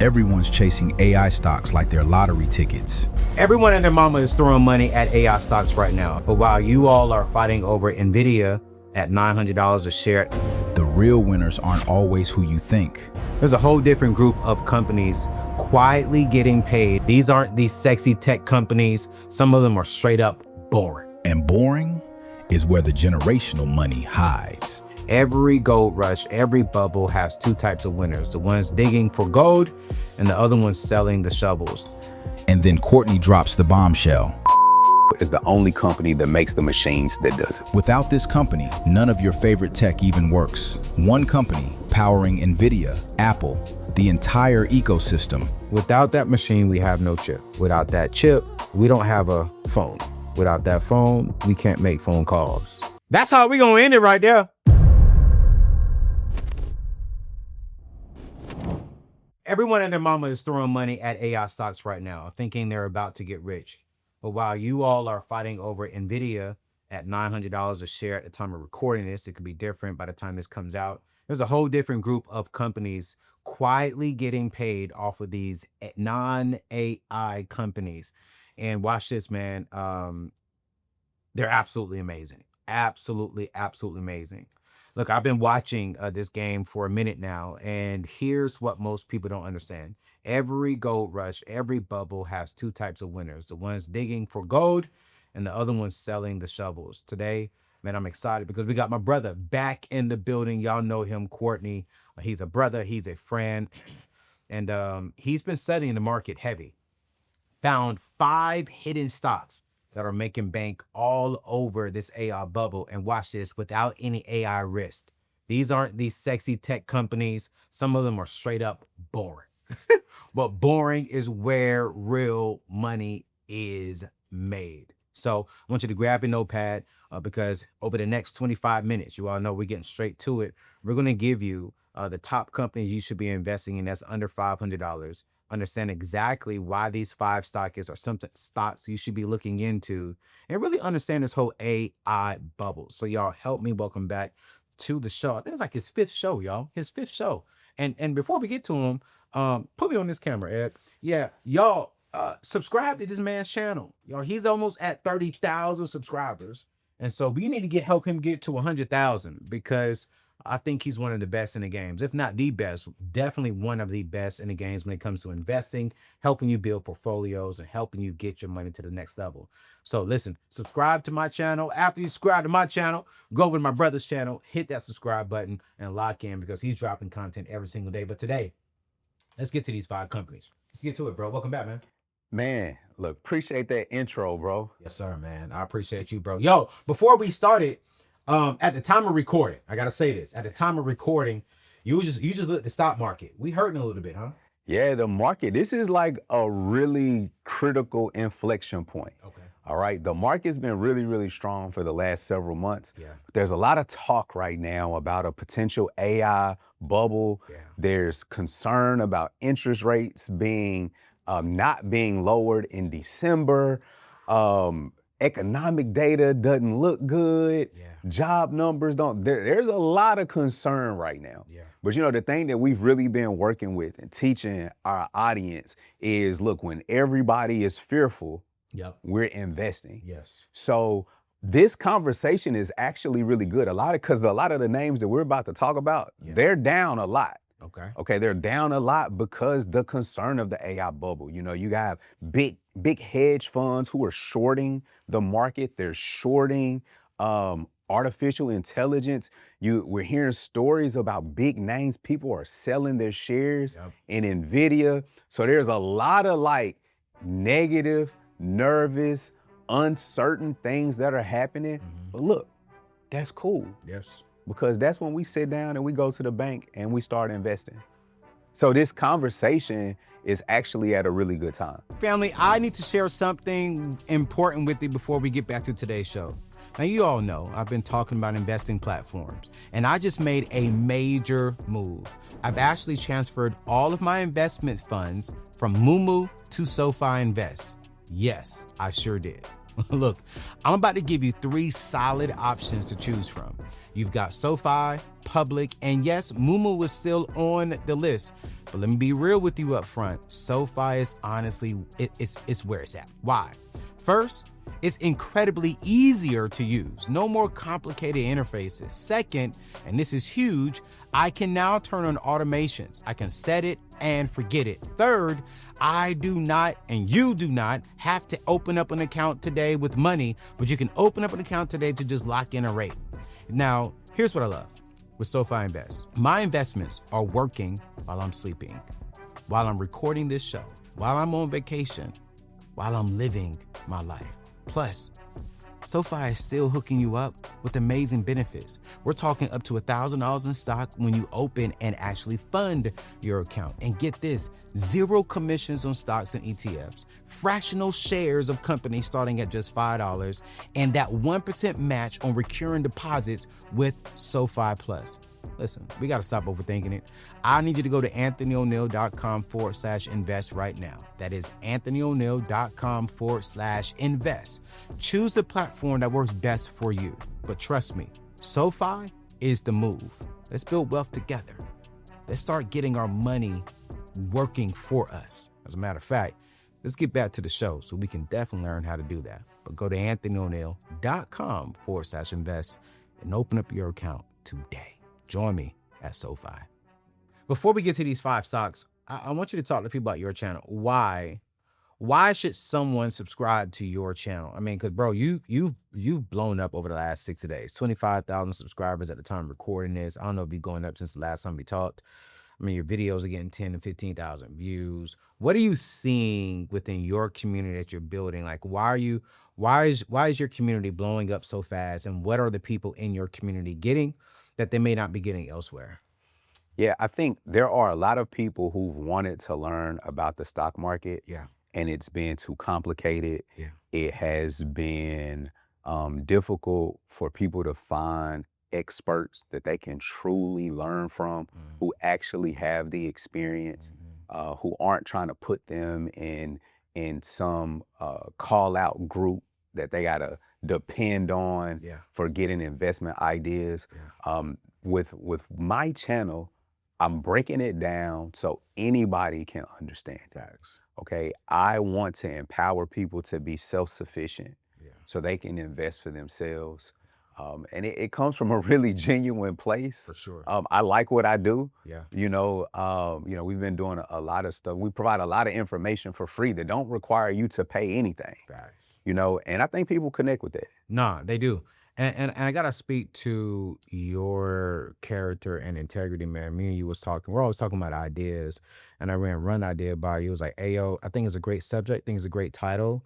Everyone's chasing AI stocks like they're lottery tickets. Everyone and their mama is throwing money at AI stocks right now. But while you all are fighting over Nvidia at $900 a share, The real winners aren't always who you think. there's a whole different group of companies quietly getting paid. These aren't these sexy tech companies. Some of them are straight up boring. And boring is where the generational money hides. Every gold rush, every bubble has two types of winners. The ones digging for gold and the other ones selling the shovels. And then Courtney drops the bombshell. Is the only company that makes the machines that does it. Without this company, none of your favorite tech even works. One company powering Nvidia, Apple, the entire ecosystem. Without that machine, we have no chip. Without that chip, we don't have a phone. Without that phone, we can't make phone calls. That's how we gonna end it right there. Everyone and their mama is throwing money at AI stocks right now, thinking they're about to get rich. But while you all are fighting over Nvidia at $900 a share at the time of recording this, it could be different by the time this comes out. There's a whole different group of companies quietly getting paid off of these non-AI companies. And watch this, man. They're absolutely amazing. Absolutely, absolutely amazing. Look, I've been watching this game for a minute now, and here's what most people don't understand. Every gold rush, every bubble has two types of winners. The ones digging for gold and the other ones selling the shovels. Today, man, I'm excited because we got my brother back in the building. Y'all know him, Courtney. He's a brother, he's a friend, and he's been studying the market heavy. Found 5 hidden stocks that are making bank all over this AI bubble. And watch this, without any AI risk. These aren't these sexy tech companies. Some of them are straight up boring. But boring is where real money is made. So I want you to grab your notepad because over the next 25 minutes, you all know we're getting straight to it. We're going to give you the top companies you should be investing in that's under $500. Understand exactly why these 5 stocks are something stocks you should be looking into, and really understand this whole AI bubble. So y'all help me welcome back to the show. I think it's like his 5th show, y'all. His 5th show. And before we get to him, put me on this camera, Ed. Yeah, y'all subscribe to this man's channel. Y'all, he's almost at 30,000 subscribers. And so we need to help him get to 100,000 because I think he's one of the best in the games, if not the best, definitely one of the best in the games when it comes to investing, helping you build portfolios and helping you get your money to the next level. So listen, subscribe to my channel. After you subscribe to my channel, go over to my brother's channel, hit that subscribe button and lock in because he's dropping content every single day. But today, let's get to these 5 companies. Let's get to it, bro. Welcome back, man. Man, look, appreciate that intro, bro. Yes, sir, man. I appreciate you, bro. Yo, before we started, at the time of recording, I gotta say this. At the time of recording, you just look at the stock market. We hurting a little bit, huh? Yeah, the market. This is like a really critical inflection point. Okay. All right. The market's been really, really strong for the last several months. Yeah. But there's a lot of talk right now about a potential AI bubble. Yeah. There's concern about interest rates being not being lowered in December. Economic data doesn't look good. Yeah. Job numbers don't. There's a lot of concern right now. Yeah. But you know, the thing that we've really been working with and teaching our audience is, look, when everybody is fearful, Yep. we're investing. Yes. So this conversation is actually really good. Because a lot of the names that we're about to talk about, they're down a lot. Okay. Okay, they're down a lot because the concern of the AI bubble. You know, you have big hedge funds who are shorting the market. They're shorting artificial intelligence. We're hearing stories about big names. People are selling their shares in Nvidia. So there's a lot of like negative, nervous, uncertain things that are happening. But look, that's cool. Yes. Because that's when we sit down and we go to the bank and we start investing. So this conversation is actually at a really good time. Family, I need to share something important with you before we get back to today's show. Now, you all know I've been talking about investing platforms, and I just made a major move. I've actually transferred all of my investment funds from Moomoo to SoFi Invest. Yes, I sure did. Look, I'm about to give you 3 solid options to choose from. You've got SoFi, Public, and yes, Moomoo is still on the list. But let me be real with you up front. SoFi is honestly, it's where it's at. Why? First, it's incredibly easier to use. No more complicated interfaces. Second, and this is huge, I can now turn on automations. I can set it and forget it. Third, I do not, and you do not, have to open up an account today with money, but you can open up an account today to just lock in a rate. Now, here's what I love with SoFi Invest. My investments are working while I'm sleeping, while I'm recording this show, while I'm on vacation, while I'm living my life. Plus, SoFi is still hooking you up with amazing benefits. We're talking up to $1,000 in stock when you open and actually fund your account. And get this, 0 commissions on stocks and ETFs, fractional shares of companies starting at just $5, and that 1% match on recurring deposits with SoFi Plus. Listen, we got to stop overthinking it. I need you to go to anthonyoneal.com/invest right now. That is anthonyoneal.com/invest. Choose the platform that works best for you. But trust me, SoFi is the move. Let's build wealth together. Let's start getting our money working for us. As a matter of fact, let's get back to the show so we can definitely learn how to do that. But go to anthonyoneal.com/invest and open up your account today. Join me at SoFi. Before we get to these 5 stocks, I want you to talk to people about your channel. Why should someone subscribe to your channel? I mean, because bro, you've blown up over the last 60 days. 25,000 subscribers at the time of recording this. I don't know if you're going up since the last time we talked. I mean, your videos are getting 10 and 15,000 views. What are you seeing within your community that you're building? Like, why is your community blowing up so fast? And what are the people in your community getting that they may not be getting elsewhere? Yeah, I think there are a lot of people who've wanted to learn about the stock market. Yeah. And it's been too complicated. Yeah. It has been difficult for people to find experts that they can truly learn from, who actually have the experience, who aren't trying to put them in some call out group that they gotta depend on for getting investment ideas. With my channel, I'm breaking it down so anybody can understand it. Okay, I want to empower people to be self-sufficient so they can invest for themselves. And it comes from a really genuine place. For sure. I like what I do. Yeah. You know, we've been doing a lot of stuff. We provide a lot of information for free that don't require you to pay anything. Facts. You know, and I think people connect with that. Nah, they do. And I gotta speak to your character and integrity, man. Me and you was talking. We're always talking about ideas, and I ran Run Idea by you. It was like, "Ayo, I think it's a great subject. I think it's a great title,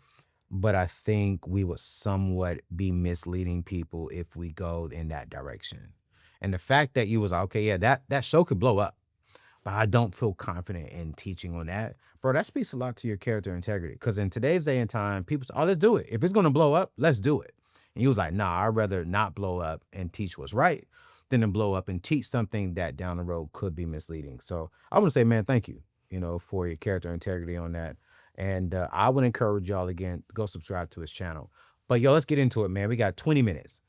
but I think we would somewhat be misleading people if we go in that direction." And the fact that you was like, "Okay, yeah, that show could blow up, but I don't feel confident in teaching on that," bro. That speaks a lot to your character integrity. Because in today's day and time, people say, "Oh, let's do it. If it's gonna blow up, let's do it." And he was like, "Nah, I'd rather not blow up and teach what's right than to blow up and teach something that down the road could be misleading." So I want to say, man, thank you, for your character integrity on that. And I would encourage y'all again, to go subscribe to his channel. But yo, let's get into it, man. We got 20 minutes.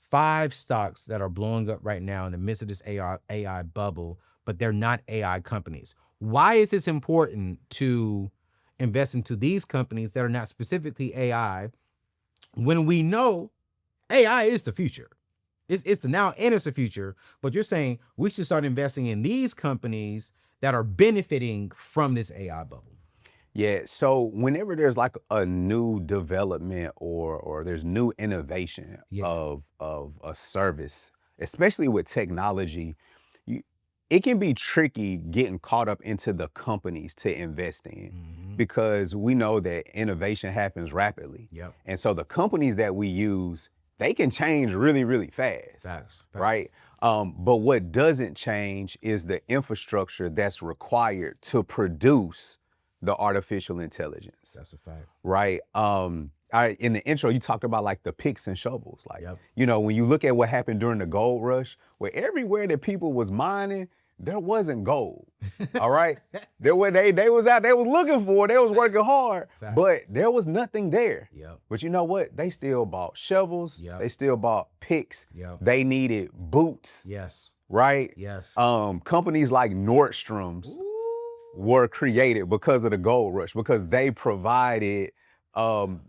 5 stocks that are blowing up right now in the midst of this AI bubble, but they're not AI companies. Why is this important to invest into these companies that are not specifically AI when we know AI is the future? It's the now and it's the future, but you're saying we should start investing in these companies that are benefiting from this AI bubble. Yeah, so whenever there's like a new development or there's new innovation of a service, especially with technology, it can be tricky getting caught up into the companies to invest in because we know that innovation happens rapidly. And so the companies that we use, they can change really, really fast. Facts. Right? But what doesn't change is the infrastructure that's required to produce the artificial intelligence. That's a fact. Right? In the intro, you talked about like the picks and shovels. Like, when you look at what happened during the gold rush, where everywhere that people was mining, there wasn't gold. All right? They was out, they was looking for it, they was working hard, but there was nothing there. But you know what? They still bought shovels, they still bought picks, they needed boots. Right? Yes. Companies like Nordstrom's, were created because of the gold rush, because they provided not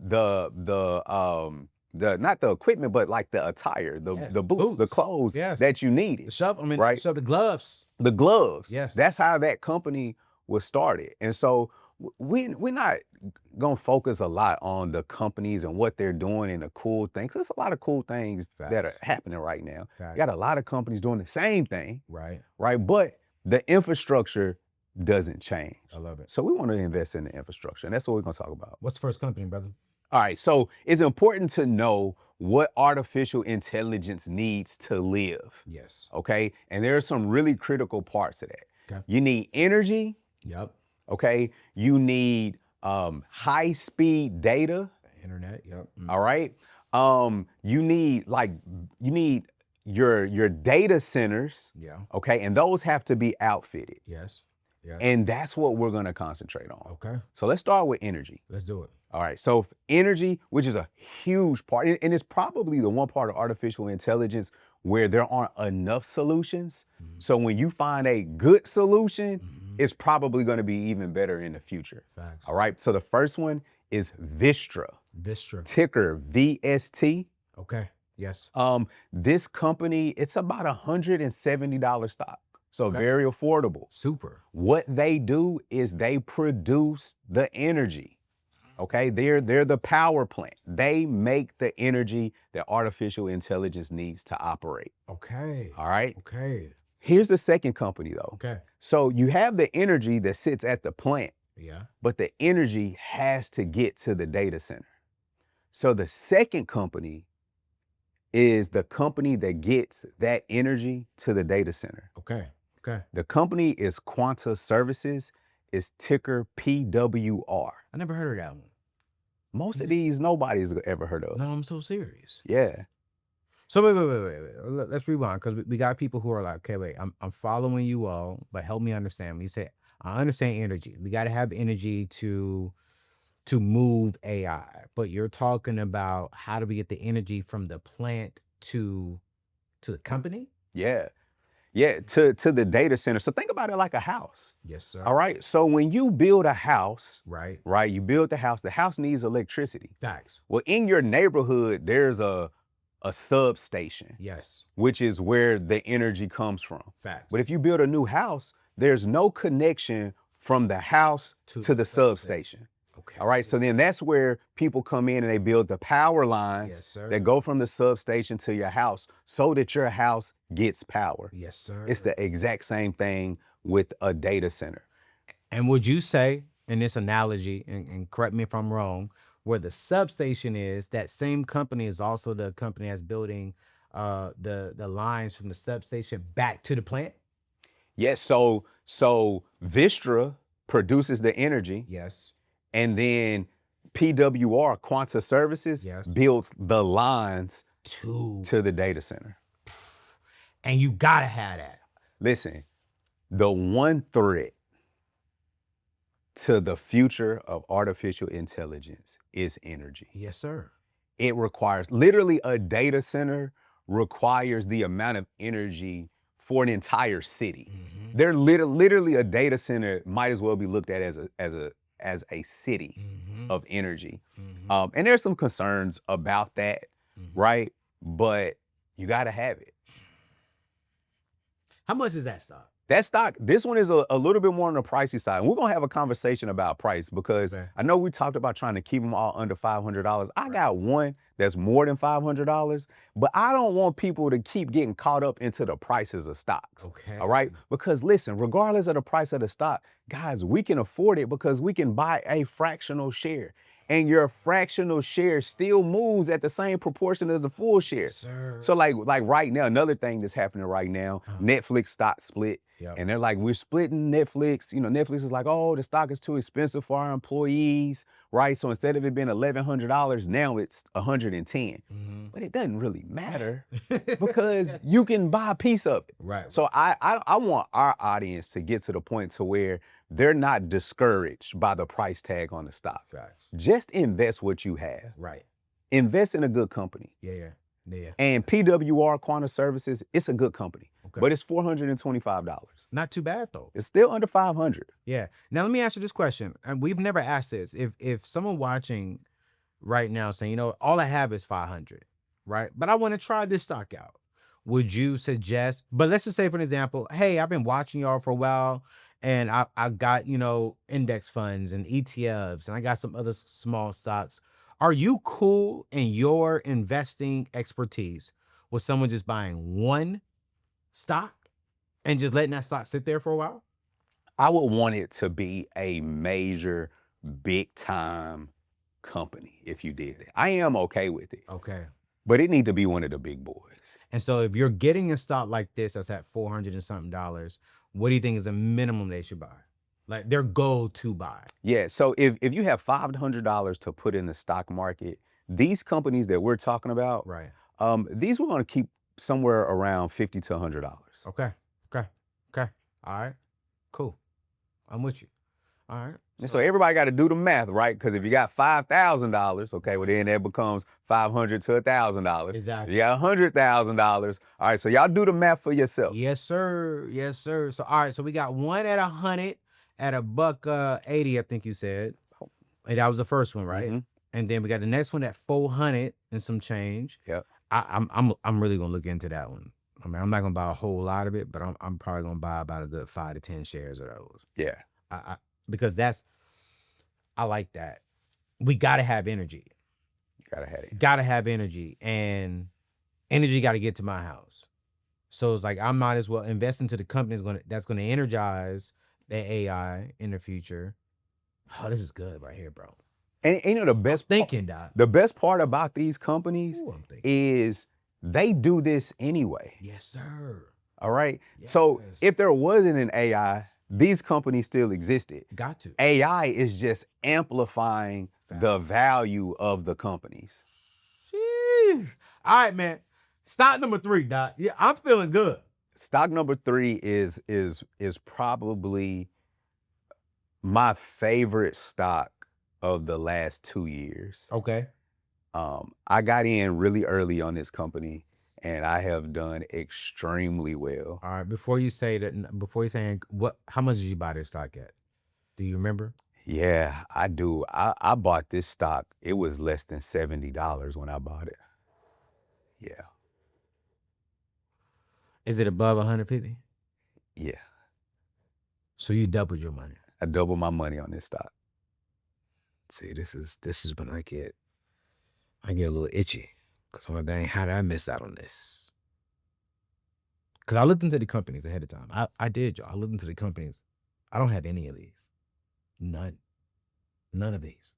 the equipment, but like the attire, Yes. the boots, the clothes Yes. that you needed. The shove, I mean, right? shove the gloves. The gloves. Yes. That's how that company was started. And so we're not gonna focus a lot on the companies and what they're doing and the cool things. There's a lot of cool things that are Facts. happening right now. Facts. You got a lot of companies doing the same thing, Right. right? But the infrastructure doesn't change. I love it. So we want to invest in the infrastructure, and that's what we're gonna talk about. What's the first company, brother? All right, so it's important to know what artificial intelligence needs to live. Yes. Okay, and there are some really critical parts of that. Okay. You need energy. Yep. Okay, you need high-speed data. Internet. Yep. All right, you need your data centers. Yeah. Okay, and those have to be outfitted. Yes. Yes. And that's what we're going to concentrate on. Okay. So let's start with energy. Let's do it. All right, so energy, which is a huge part, and it's probably the one part of artificial intelligence where there aren't enough solutions. So when you find a good solution, it's probably going to be even better in the future. Facts. All right, so the first one is Vistra, Vistra. ticker VST. Okay. Yes. This company, it's about $170 stock. So very affordable. Super. What they do is they produce the energy. Okay, they're the power plant. They make the energy that artificial intelligence needs to operate. Okay. All right. Okay. Here's the second company though. Okay. So you have the energy that sits at the plant, Yeah. but the energy has to get to the data center. So the second company is the company that gets that energy to the data center. Okay. Okay. The company is Quanta Services. It's ticker PWR. I never heard of that one. Most of these nobody's ever heard of. No, I'm so serious. Yeah. So wait. Let's rewind, because we got people who are like, okay, wait, I'm following you all, but help me understand. When you say, I understand energy. We got to have energy to move AI, but you're talking about how do we get the energy from the plant to the company? Yeah. Yeah, to the data center. So think about it like a house. Yes, sir. All right. So when you build a house, Right. you build the house needs electricity. Facts. Well, in your neighborhood, there's a substation, Yes. which is where the energy comes from. Facts. But if you build a new house, there's no connection from the house to the substation. Okay. All right, so then that's where people come in and they build the power lines Yes, sir. that go from the substation to your house so that your house gets power. Yes, sir. It's the exact same thing with a data center. And would you say, in this analogy, and correct me if I'm wrong, where the substation is, that same company is also the company that's building the lines from the substation back to the plant? Yes, so Vistra produces the energy, Yes. and then PWR, Quanta Services, Yes. builds the lines to the data center. And you gotta have that. Listen, the one threat to the future of artificial intelligence is energy. Yes, sir. It requires, literally a data center requires the amount of energy for an entire city. They're literally a data center might as well be looked at as a city of energy. And there's some concerns about that, right? But you gotta have it. How much is that stock? That stock, this one is a little bit more on the pricey side. And we're gonna have a conversation about price because Okay. I know we talked about trying to keep them all under $500. I got one that's more than $500, but I don't want people to keep getting caught up into the prices of stocks. Okay. All right? Because listen, regardless of the price of the stock, guys, we can afford it because we can buy a fractional share. And your fractional share still moves at the same proportion as the full share. Sir. So like right now, another thing that's happening right now, Netflix stock split. Yep. And they're like, we're splitting Netflix. You know, Netflix is like, oh, the stock is too expensive for our employees, right? So instead of it being $1,100, now it's $110. But it doesn't really matter because you can buy a piece of it. Right. So I want our audience to get to the point to where they're not discouraged by the price tag on the stock. Facts. Just invest what you have. Right. Invest in a good company. Yeah. And PWR, Quanta Services, it's a good company. Okay. but it's $425. Not too bad though. It's still under 500. Yeah. Now let me ask you this question, and we've never asked this. If someone watching right now saying, you know, all I have is 500, right? But I want to try this stock out. Would you suggest? But let's just say, for an example, hey, I've been watching y'all for a while, and I got, you know, index funds and ETFs, and I got some other small stocks. Are you cool in your investing expertise with someone just buying one stock and just letting that stock sit there for a while? I would want it to be a major, big time company if you did that. I am okay with it, Okay. but it need to be one of the big boys. And so if you're getting a stock like this that's at $400 and something, what do you think is a minimum they should buy? Like their goal to buy? Yeah, so if you have $500 to put in the stock market, these companies that we're talking about, Right. these we're going to keep somewhere around $50 to $100. Okay. Okay. Okay. All right. Cool. I'm with you. All right. And so everybody got to do the math, right? Because if you got $5,000, okay, well then that becomes $500 to $1,000. Exactly. You got $100,000. All right, so y'all do the math for yourself. Yes, sir. Yes, sir. So all right, so we got one at 100 at $1.80, I think you said. And that was the first one, right? Mhm. And then we got the next one at 400 and some change. Yep. I'm really gonna look into that one. I mean, I'm not gonna buy a whole lot of it, but I'm probably gonna buy about a good 5 to 10 shares of those. Yeah. Because I like that. We gotta have energy. You gotta have it. Gotta have energy, and energy got to get to my house. So it's like I might as well invest into the company that's gonna energize the AI in the future. Oh, this is good right here, bro. And you know the best Thinking, Doc. the best part about these companies Ooh, I'm thinking. is they do this anyway. Yes, sir. All right. So Yes. if there wasn't an AI, these companies still existed. Got to. AI is just amplifying the value of the companies. Sheesh. All right, man. Stock number 3, Doc. Yeah, I'm feeling good. Stock number 3 is probably my favorite stock of the last 2 years. Okay. I got in really early on this company, and I have done extremely well. All right. Before you say that, before you saying how much did you buy this stock at? Do you remember? Yeah, I do. I bought this stock. It was less than $70 when I bought it. Yeah. Is it above 150? Yeah. So you doubled your money. I doubled my money on this stock. See, this is when I get a little itchy. Because I'm like, dang, how did I miss out on this? Because I looked into the companies ahead of time. I did, y'all. I looked into the companies. I don't have any of these. None of these.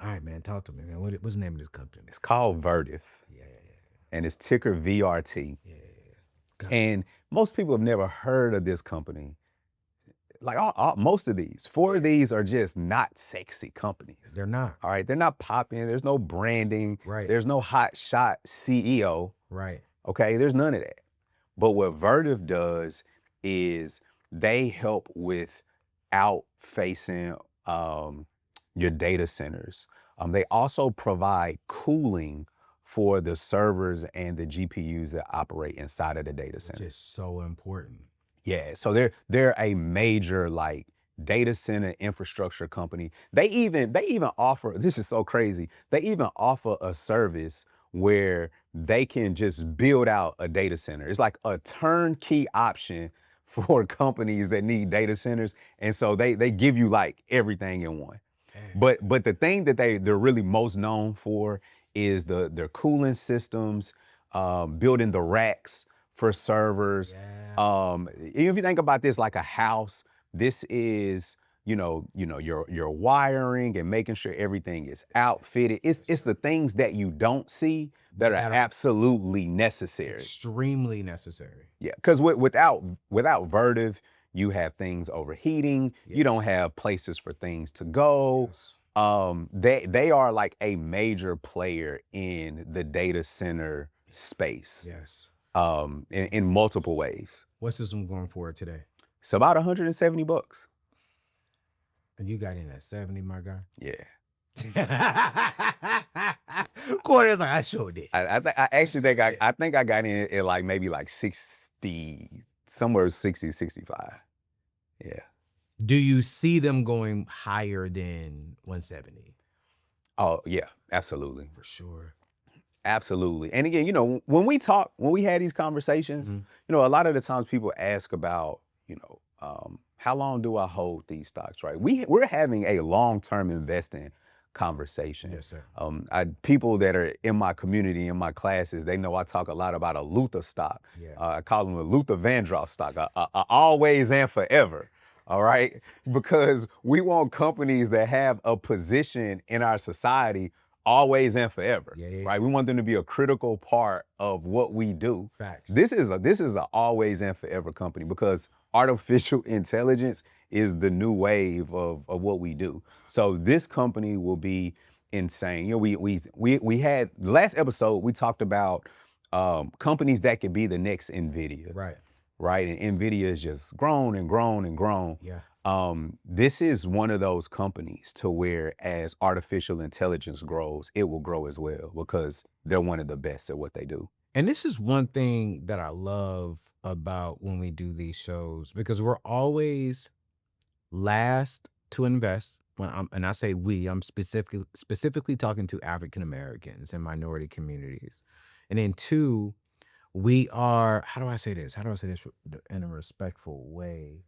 All right, man. Talk to me, man. What's the name of this company? It's called Vertiv, Yeah. and it's ticker VRT. Yeah. And most people have never heard of this company. Like most of these, 4 of these are just not sexy companies. They're not. All right, they're not popping. There's no branding. Right. There's no hot shot CEO. Right. Okay, there's none of that. But what Vertiv does is they help with out-facing your data centers. They also provide cooling for the servers and the GPUs that operate inside of the data center. Which is so important. Yeah, so they're a major like data center infrastructure company. They even offer, this is so crazy, they even offer a service where they can just build out a data center. It's like a turnkey option for companies that need data centers. And so they give you like everything in one. But the thing that they're really most known for is their cooling systems, building the racks for servers. Yeah. If you think about this like a house, this is your wiring and making sure everything is outfitted. It's the things that you don't see that are absolutely necessary. Extremely necessary. Yeah, because without Vertiv, you have things overheating. Yes. You don't have places for things to go. Yes. They are like a major player in the data center space. Yes. In multiple ways. What's this one going for today? It's about $170. And you got in at 70, my guy? Yeah. Courtney was like, I sure did. I actually think I think I got in at like maybe like 60, somewhere 60, 65. Yeah. Do you see them going higher than 170? Oh yeah, absolutely. For sure. Absolutely. And again, when we had these conversations, a lot of the times people ask about, how long do I hold these stocks, right? We're having a long-term investing conversation. Yes, sir. People that are in my community, in my classes, they know I talk a lot about a Luther stock. Yeah. I call them a Luther Vandross stock, a always and forever. All right, because we want companies that have a position in our society always and forever. Yeah. Right? We want them to be a critical part of what we do. Facts. This is a always and forever company because artificial intelligence is the new wave of what we do. So this company will be insane. We had last episode we talked about companies that could be the next Nvidia. Right. And Nvidia has just grown and grown and grown. Yeah. This is one of those companies to where as artificial intelligence grows, it will grow as well because they're one of the best at what they do. And this is one thing that I love about when we do these shows, because we're always last to invest. And I say we, I'm specifically talking to African Americans and minority communities. And then two, we are, how do I say this in a respectful way?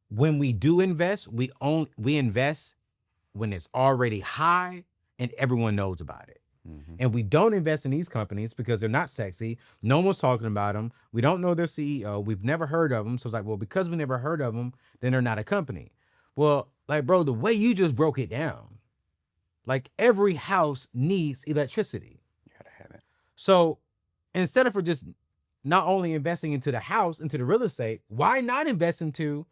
When we do invest, we invest when it's already high and everyone knows about it. And we don't invest in these companies because they're not sexy. No one's talking about them. We don't know their CEO. We've never heard of them. So it's like, well, because we never heard of them, then they're not a company. Well, like, bro, the way you just broke it down, like every house needs electricity. You gotta have it. So instead of for just not only investing into the house, into the real estate, why not invest into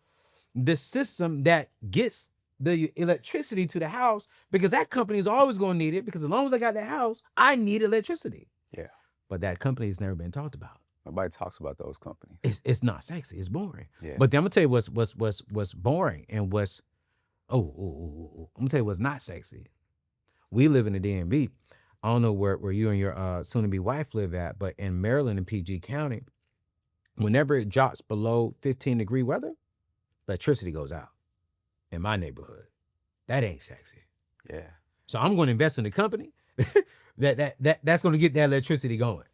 the system that gets the electricity to the house? Because that company is always going to need it, because as long as I got that house, I need electricity. Yeah. But that company has never been talked about. Nobody talks about those companies. It's not sexy. It's boring. Yeah. But then I'm gonna tell you what's boring and what's I'm gonna tell you what's not sexy. We live in the DMV. I don't know where you and your soon-to-be wife live at, but in Maryland and PG County, whenever it drops below 15-degree weather, electricity goes out in my neighborhood. That ain't sexy. Yeah. So I'm going to invest in a company that's going to get that electricity going.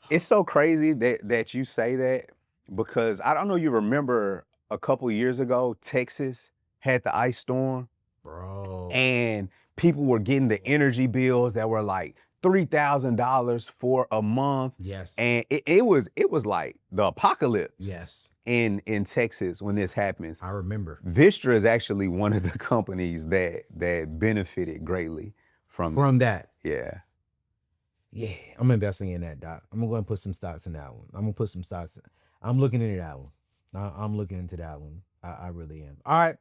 It's so crazy that you say that, because I don't know, you remember a couple years ago, Texas had the ice storm. Bro. And people were getting the energy bills that were like $3,000 for a month. Yes. And it was like the apocalypse. Yes. In Texas when this happens. I remember. Vistra is actually one of the companies that benefited greatly from that. Yeah. Yeah, I'm investing in that, Doc. I'm going to put some stocks in that one. I'm looking into that one. I'm looking into that one. I really am. All right.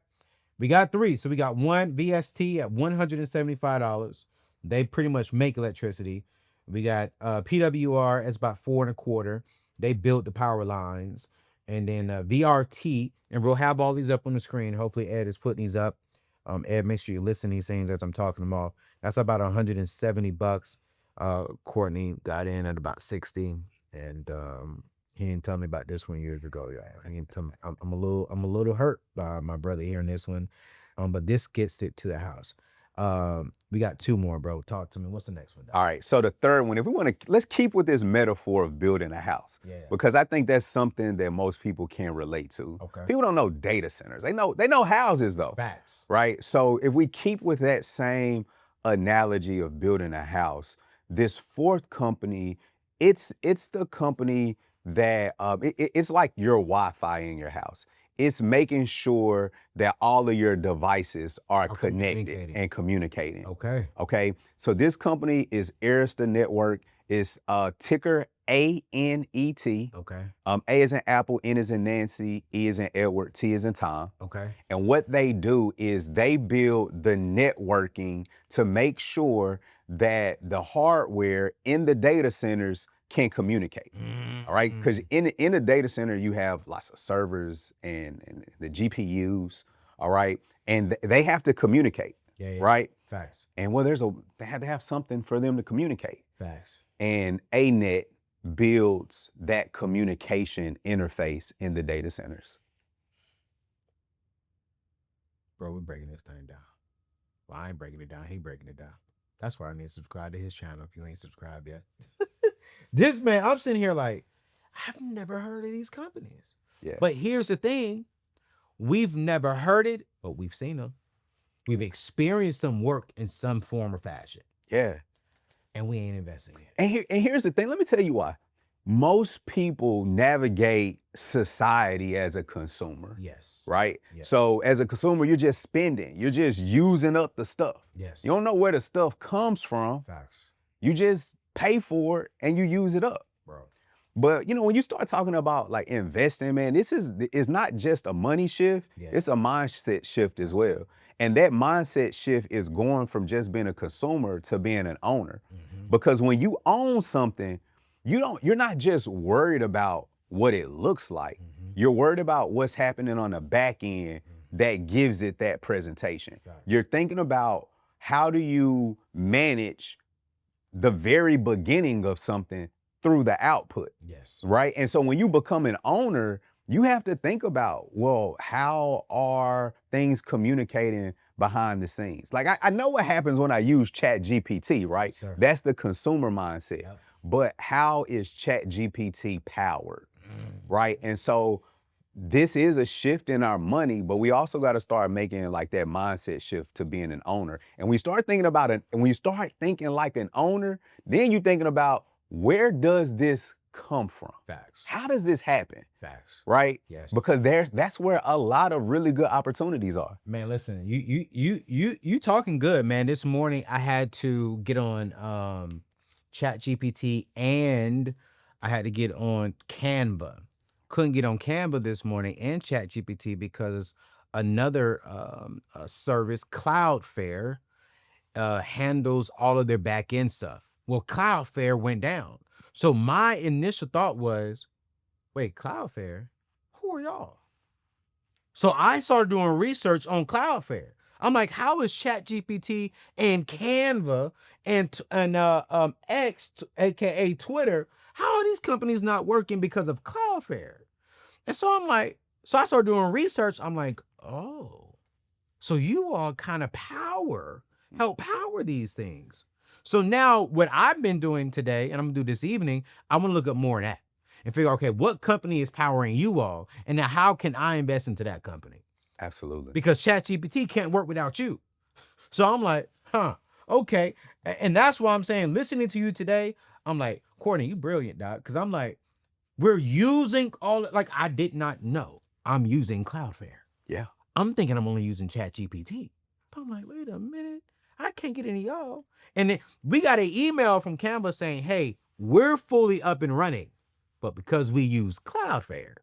We got three. So we got one VST at $175. They pretty much make electricity. We got PWR, it's about $4.25. They built the power lines. And then VRT, and we'll have all these up on the screen. Hopefully Ed is putting these up. Ed, make sure you listen to these things as I'm talking them off. That's about $170. Courtney got in at about 60, and he didn't tell me about this one years ago. He didn't tell me. I'm a little hurt by my brother hearing this one, but this gets it to the house. We got two more, bro. Talk to me. What's the next one, Doc? All right. So the third one, if we want to, let's keep with this metaphor of building a house. Yeah. Because I think that's something that most people can relate to. Okay. People don't know data centers. They know houses though. Facts. Right? So if we keep with that same analogy of building a house, this fourth company, it's the company that it's like your Wi-Fi in your house. It's making sure that all of your devices are connected and communicating. Okay. Okay. So this company is Arista Network. It's ticker ANET. Okay. A is in Apple, N is in Nancy, E is in Edward, T is in Tom. Okay. And what they do is they build the networking to make sure that the hardware in the data centers can communicate. All right, because in a data center you have lots of servers and the GPUs. All right, and they have to communicate. Yeah. Right. Facts. And they had to have something for them to communicate. Facts. And ANET builds that communication interface in the data centers. Bro, we're breaking this thing down. Well, I ain't breaking it down. He breaking it down. That's why I need to subscribe to his channel if you ain't subscribed yet. This man, I'm sitting here like, I've never heard of these companies. Yeah. But here's the thing. We've never heard it, but we've seen them. We've experienced them work in some form or fashion. Yeah. And we ain't investing in it. And here's the thing. Let me tell you why. Most people navigate society as a consumer. Yes. Right? Yes. So as a consumer, you're just spending. You're just using up the stuff. Yes. You don't know where the stuff comes from. Facts. You just pay for it and you use it up. Bro. But when you start talking about like investing, man, it's not just a money shift, it's a mindset shift as well. And that mindset shift is going from just being a consumer to being an owner. Because when you own something, you're not just worried about what it looks like. You're worried about what's happening on the back end that gives it that presentation. You're thinking about how do you manage the very beginning of something through the output. Yes. Right? And so when you become an owner, you have to think about, well, how are things communicating behind the scenes? Like I know what happens when I use ChatGPT, right? Sure. That's the consumer mindset. Yep. But how is ChatGPT powered? Right? And so this is a shift in our money, but we also got to start making like that mindset shift to being an owner. And we start thinking about it, and when you start thinking like an owner, then you're thinking about where does this come from? Facts. How does this happen? Facts. Right? Yes. Because that's where a lot of really good opportunities are. Man, listen, you talking good, man. This morning I had to get on ChatGPT and I had to get on Canva. Couldn't get on Canva this morning and ChatGPT because another service, Cloudflare, handles all of their back end stuff. Well, Cloudflare went down. So my initial thought was, wait, Cloudflare? Who are y'all? So I started doing research on Cloudflare. I'm like, how is ChatGPT and Canva and X, aka Twitter, how are these companies not working because of Cloudflare? And so I'm like, so I started doing research. I'm like, oh, so you all kind of help power these things. So now what I've been doing today, and I'm gonna do this evening, I want to look up more of that and figure, okay, what company is powering you all? And now how can I invest into that company? Absolutely. Because ChatGPT can't work without you. So I'm like, okay. And that's why I'm saying, listening to you today, I'm like, Courtney, you brilliant, doc. Because I'm like, we're using like I did not know I'm using Cloudflare. Yeah. I'm thinking I'm only using ChatGPT. But I'm like, wait a minute. I can't get any of y'all. And then we got an email from Canva saying, hey, we're fully up and running. But because we use Cloudflare,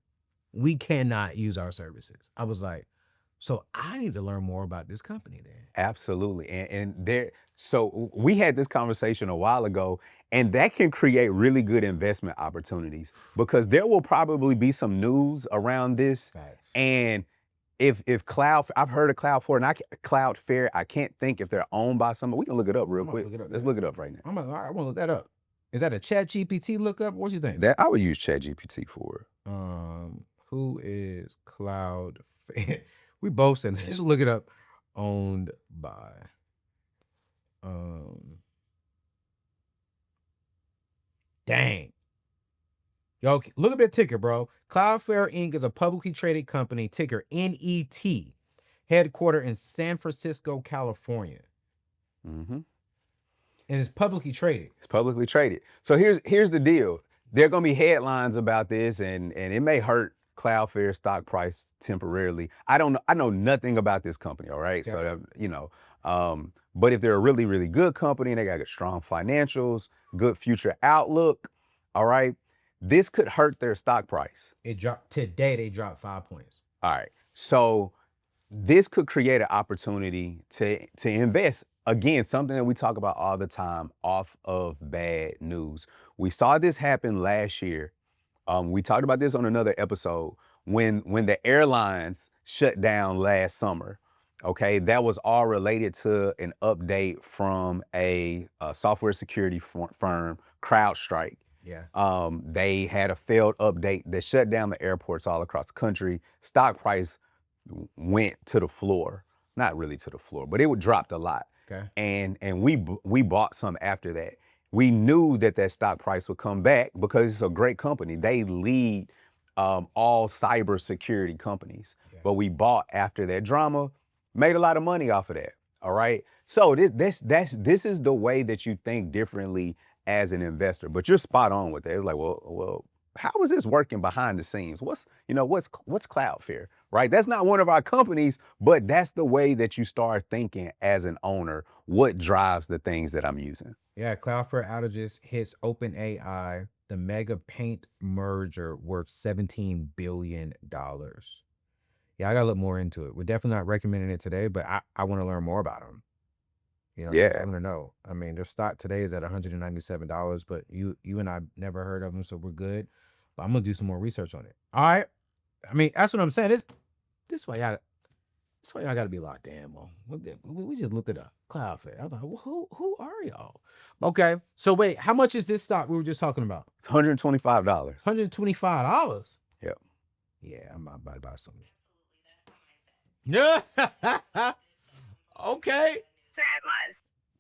we cannot use our services. I was like, so I need to learn more about this company then. Absolutely. So we had this conversation a while ago, and that can create really good investment opportunities because there will probably be some news around this. Facts. And if I've heard of Cloudflare, I can't think if they're owned by someone. We can look it up real quick. Let's look it up right now. I want to look that up. Is that a ChatGPT lookup? What you think? That I would use ChatGPT for. Who is Cloudflare? We both said, let's look it up. Owned by. Dang. Yo, look at that ticker, bro. Cloudflare Inc. is a publicly traded company, ticker NET, headquartered in San Francisco, California. Mm-hmm. And it's publicly traded. It's publicly traded. So here's the deal. There are going to be headlines about this, and it may hurt Cloudflare stock price temporarily. I know nothing about this company, all right? Yeah. So, but if they're a really, really good company and they got strong financials, good future outlook, all right, this could hurt their stock price. It dropped today. They dropped 5 points. All right. So this could create an opportunity to invest. Again, something that we talk about all the time off of bad news. We saw this happen last year. We talked about this on another episode when the airlines shut down last summer. Okay, that was all related to an update from a software security firm, CrowdStrike. Yeah. They had a failed update that shut down the airports all across the country. Stock price went to the floor, not really to the floor, but it dropped a lot. Okay. And we bought some after that. We knew that that stock price would come back because it's a great company. They lead all cybersecurity companies. Yeah. But we bought after that drama, made a lot of money off of that. All right. So this is the way that you think differently as an investor. But you're spot on with that. It's like, well, how is this working behind the scenes? What's Cloudflare, right? That's not one of our companies, but that's the way that you start thinking as an owner. What drives the things that I'm using? Yeah, Cloudflare outages hits OpenAI, the mega paint merger worth $17 billion. Yeah, I gotta look more into it. We're definitely not recommending it today, but I want to learn more about them. You know, Yeah. I want to know. I mean, their stock today is at $197, but you and I never heard of them, so we're good. But I'm gonna do some more research on it. All right. I mean, that's what I'm saying. This way I gotta be locked in, man. We just looked it up. Cloudflare. I was like, well, who are y'all? Okay. So wait, how much is this stock we were just talking about? It's $125. $125. Yep. Yeah, I'm about to buy something. Yeah. Okay.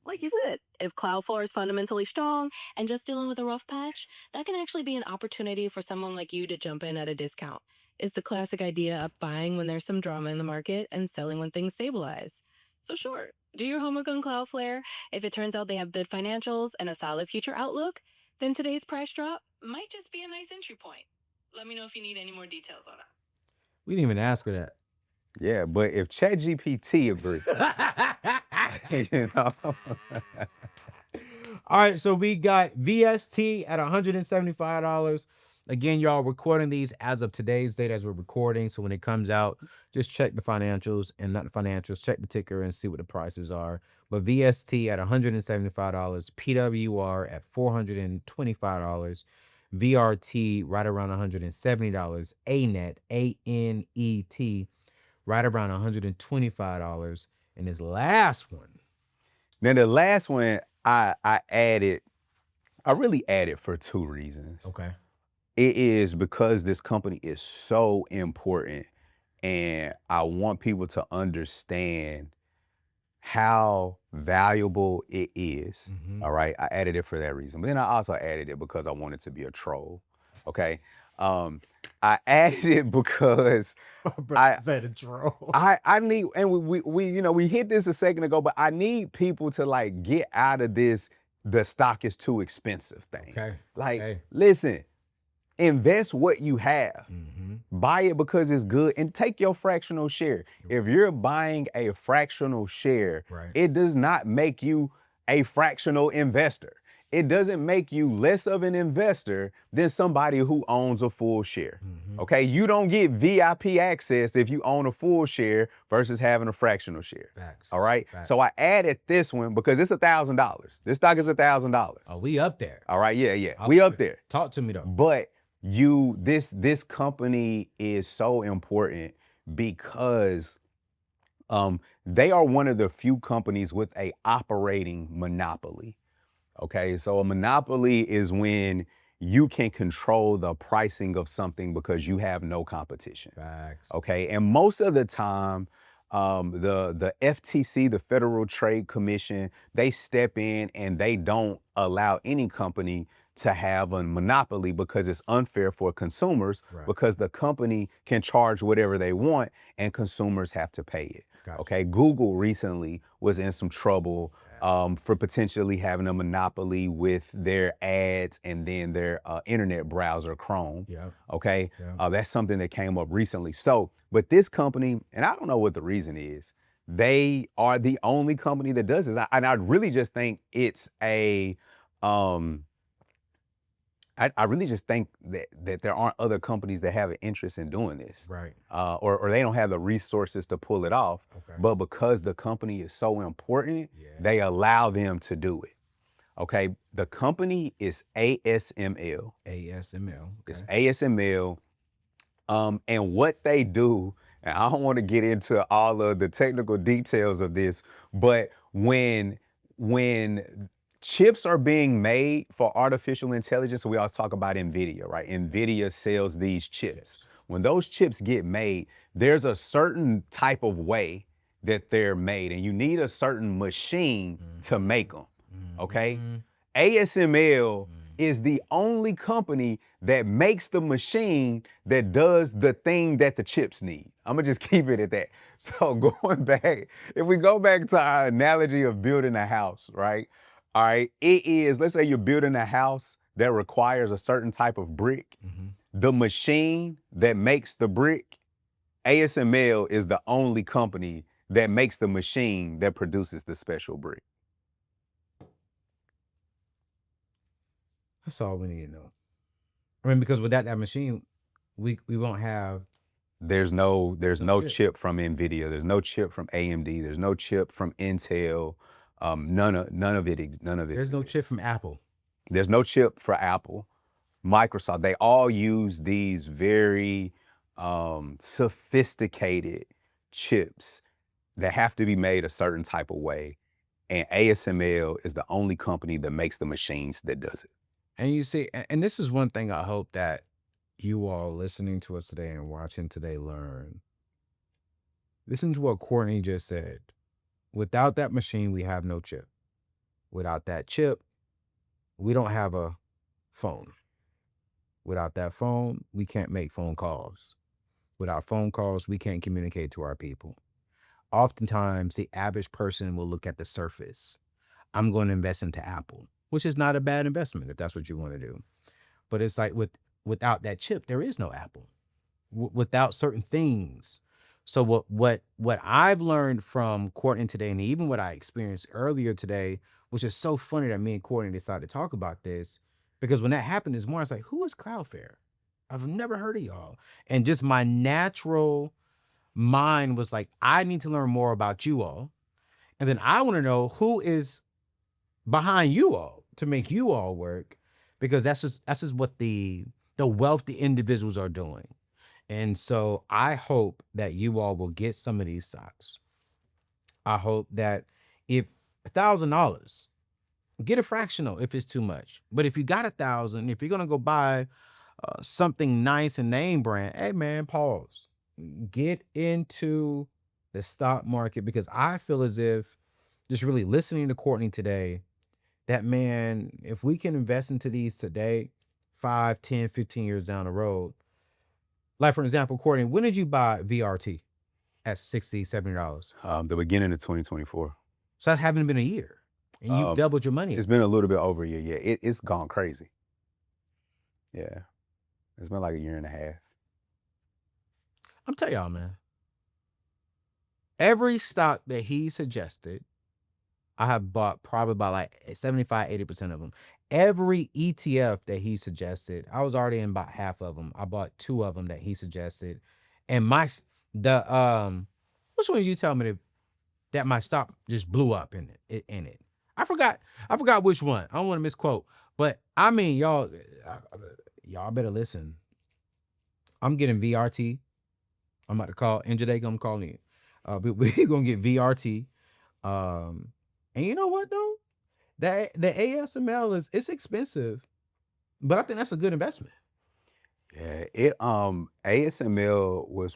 Like you said, if Cloudflare is fundamentally strong and just dealing with a rough patch, that can actually be an opportunity for someone like you to jump in at a discount. It's the classic idea of buying when there's some drama in the market and selling when things stabilize. So sure, do your homework on Cloudflare. If it turns out they have good financials and a solid future outlook, then today's price drop might just be a nice entry point. Let me know if you need any more details on it. We didn't even ask her that. Yeah, but if ChatGPT agrees, you know. All right, so we got VST at $175. Again, y'all, recording these as of today's date as we're recording. So when it comes out, just check the financials and not the financials. Check the ticker and see what the prices are. But VST at $175, PWR at $425, VRT right around $170, ANET, ANET right around $125. And this last one. Now the last one I really added for two reasons. Okay. It is because this company is so important and I want people to understand how valuable it is. Mhm. All right. I added it for that reason. But then I also added it because I wanted to be a troll. Okay. I added it because I said a troll. I need, and we hit this a second ago, but I need people to like get out of this the stock is too expensive thing. Okay. Like, Okay. listen, invest what you have. Mhm. Buy it because it's good and take your fractional share. If you're buying a fractional share, Right. it does not make you a fractional investor. It doesn't make you less of an investor than somebody who owns a full share. Mhm. Okay, you don't get VIP access if you own a full share versus having a fractional share. Facts. All right. Facts. So I added this one because it's $1,000. This stock is $1,000. Oh, we up there. All right. Yeah. We up there. Talk to me though. But this company is so important because they are one of the few companies with a operating monopoly. Okay, so a monopoly is when you can control the pricing of something because you have no competition. Facts. Okay, and most of the time, the FTC, the Federal Trade Commission, they step in and they don't allow any company to have a monopoly because it's unfair for consumers. Right. Because the company can charge whatever they want and consumers have to pay it. Gotcha. Okay, Google recently was in some trouble for potentially having a monopoly with their ads and then their internet browser Chrome. Yeah. Okay, Yeah. that's something that came up recently. So, but this company, and I don't know what the reason is, they are the only company that does this. And I really just think it's a, I really just think that there aren't other companies that have an interest in doing this. Right. Or they don't have the resources to pull it off. Okay. But because the company is so important, Yeah. they allow them to do it. Okay. The company is ASML. ASML. Okay. It's ASML. And what they do, And I don't want to get into all of the technical details of this, but when chips are being made for artificial intelligence, so we always talk about Nvidia, right? Nvidia sells these chips. Yes. When those chips get made, there's a certain type of way that they're made, and you need a certain machine to make them, okay? ASML is the only company that makes the machine that does the thing that the chips need. I'm gonna just keep it at that. So going back, if we go back to our analogy of building a house, right? All right, it is, let's say you're building a house that requires a certain type of brick. The machine that makes the brick, ASML is the only company that makes the machine that produces the special brick. That's all we need to know. I mean, because without that machine, we won't have. There's no chip. chip from Nvidia. There's no chip from AMD. There's no chip from Intel. None of it. There's no chip exists. from Apple. There's no chip for Apple, Microsoft. They all use these very sophisticated chips that have to be made a certain type of way. And ASML is the only company that makes the machines that does it. And you see, and this is one thing I hope that you all listening to us today and watching today learn. Listen to what Courtney just said. Without that machine, we have no chip. Without that chip, we don't have a phone. Without that phone, we can't make phone calls. Without phone calls, we can't communicate to our people. Oftentimes, the average person will look at the surface. I'm going to invest into Apple, which is not a bad investment if that's what you want to do. But it's like without that chip, there is no Apple. Without certain things. So what I've learned from Courtney today, and even what I experienced earlier today, which is so funny that me and Courtney decided to talk about this, because when that happened this morning, I was like, who is Cloudflare? I've never heard of y'all. And just my natural mind was like, I need to learn more about you all. And then I want to know who is behind you all to make you all work, because that's just what the wealthy individuals are doing. And so I hope that you all will get some of these stocks. I hope that if $1,000, get a fractional if it's too much. But if you got 1,000, if you're gonna go buy something nice and name brand, hey man, pause. Get into the stock market, because I feel as if just really listening to Courtney today, that man, if we can invest into these today, 5, 10, 15 years down the road. Like for example, Courtney, when did you buy VRT at $60, $70? The beginning of 2024. So that haven't been a year. And you've doubled your money. It's been a little bit over a year. Yeah, it's gone crazy. Yeah, it's been like a year and a half. I'm telling y'all, man. Every stock that he suggested, I have bought probably by like 75, 80% of them. Every ETF that he suggested, I was already in about half of them. I bought 2 of them that he suggested. And which one did you tell me that my stock just blew up in it? I forgot which one. I don't want to misquote. But I mean, y'all better listen. I'm getting VRT. I'm about to call NJ. I'm calling you. We're gonna get VRT. And you know what though? The ASML it's expensive, but I think that's a good investment. Yeah, ASML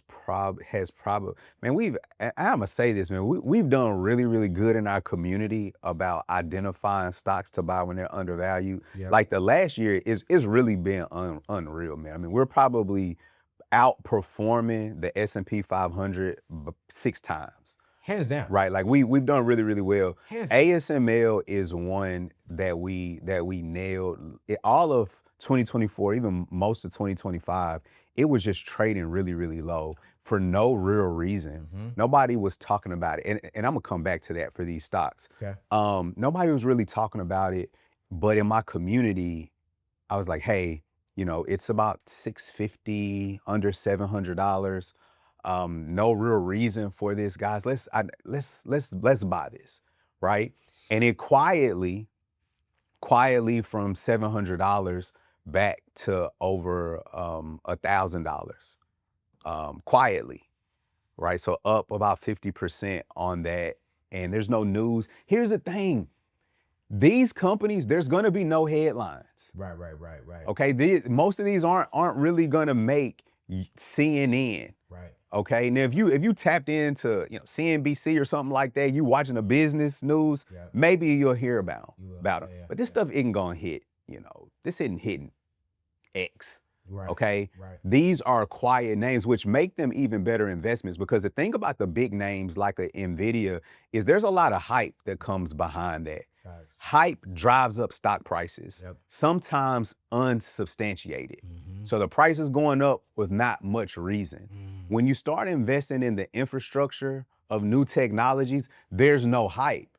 has probably, man, I'm gonna say this, man, we've done really, really good in our community about identifying stocks to buy when they're undervalued. Yep. Like the last year is really been unreal, man. I mean, we're probably outperforming the S&P 500 6 times. Hands down. Right, like we've done really, really well. Hands down. ASML is one that we nailed. All of 2024, even most of 2025, it was just trading really, really low for no real reason. Nobody was talking about it, and I'm gonna come back to that for these stocks. Okay. Nobody was really talking about it, but in my community, I was like, hey, it's about $650, under $700. No real reason for this, guys. Let's buy this, right? And it quietly from $700 back to over $1,000, quietly. right? So up about 50% on that. And there's no news. Here's the thing. These companies, there's gonna be no headlines. Right. Okay, most of these aren't really gonna make CNN. Right. Okay, now if you tapped into CNBC or something like that, you watching the business news, Yeah. maybe you'll hear about You will. them. Yeah, But this stuff isn't gonna hit. This isn't hitting X. Right. Okay, Right. these are quiet names, which make them even better investments, because the thing about the big names like a Nvidia is there's a lot of hype that comes behind that. Facts. Hype drives up stock prices, Yep. sometimes unsubstantiated. Mm-hmm. So the price is going up with not much reason. Mm. When you start investing in the infrastructure of new technologies, there's no hype.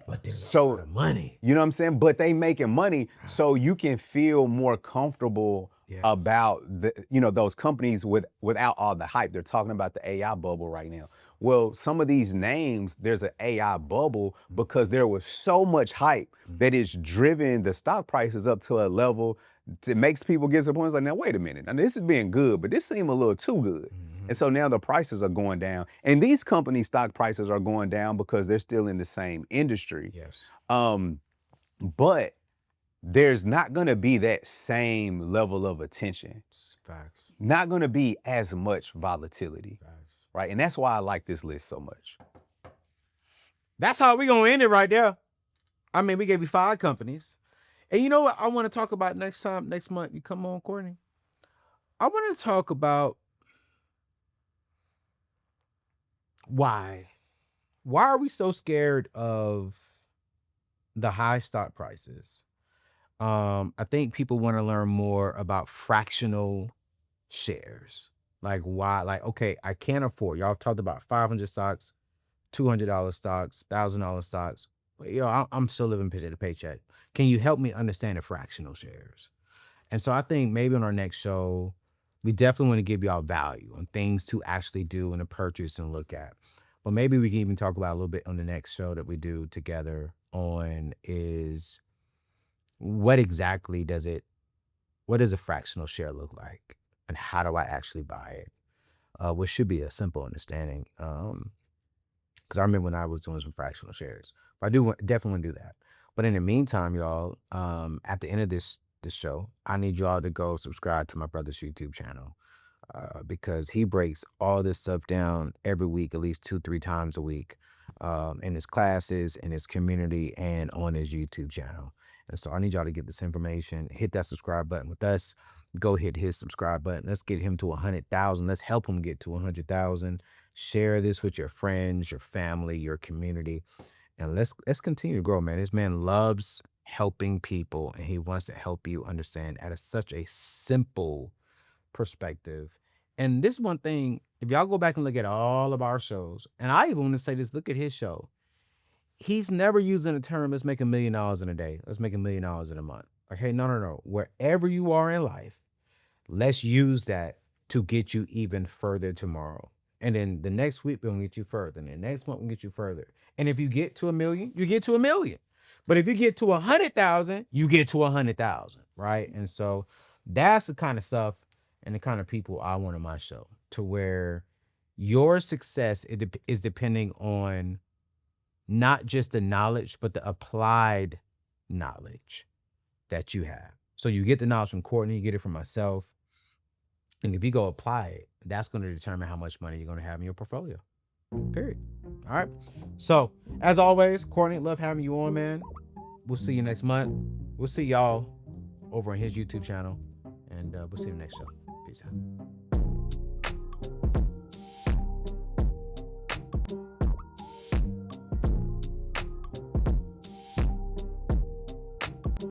But there's a So- lot of money. You know what I'm saying? But they making money, so you can feel more comfortable Yes. about those companies without all the hype. They're talking about the AI bubble right now. Well, some of these names, there's an AI bubble because there was so much hype that it's driven the stock prices up to a level that makes people get to the point, it's like, now wait a minute, now this is being good, but this seems a little too good. And so now the prices are going down. And these companies' stock prices are going down because they're still in the same industry. Yes. But there's not gonna be that same level of attention. Facts. Not gonna be as much volatility, Facts. right? And that's why I like this list so much. That's how we gonna end it right there. I mean, we gave you 5 companies. And you know what I want to talk about next month you come on, Courtney? I want to talk about why. Why are we so scared of the high stock prices? I think people want to learn more about fractional shares. Like why, okay, I can't afford. Y'all talked about 500 stocks, $200 stocks, $1,000 stocks. But I'm still living paycheck to paycheck. Can you help me understand the fractional shares? And so I think maybe on our next show, we definitely want to give y'all value on things to actually do and to purchase and look at. But maybe we can even talk about a little bit on the next show that we do together on is what does a fractional share look like? And how do I actually buy it? Which should be a simple understanding. Because I remember when I was doing some fractional shares. But I definitely want to do that. But in the meantime, y'all, at the end of this show, I need y'all to go subscribe to my brother's YouTube channel. Because he breaks all this stuff down every week, at least 2-3 times a week, in his classes, in his community, and on his YouTube channel. And so I need y'all to get this information. Hit that subscribe button with us. Go hit his subscribe button. Let's get him to 100,000. Let's help him get to 100,000. Share this with your friends, your family, your community, and let's continue to grow, man. This man loves helping people, and he wants to help you understand at such a simple perspective. And this is one thing, if y'all go back and look at all of our shows, and I even want to say this, look at his show. He's never using the term, let's make $1 million in a day. Let's make $1 million in a month. Okay, no. Wherever you are in life, let's use that to get you even further tomorrow. And then the next week, we're going to get you further. And the next month, we'll get you further. And if you get to $1 million, you get to $1 million. But if you get to 100,000, you get to 100,000, right? And so that's the kind of stuff and the kind of people I want on my show, to where your success is depending on not just the knowledge, but the applied knowledge that you have. So you get the knowledge from Courtney, you get it from myself. And if you go apply it, that's going to determine how much money you're going to have in your portfolio. Period. All right. So as always, Courtney, love having you on, man. We'll see you next month. We'll see y'all over on his YouTube channel. And we'll see you next show. Peace out.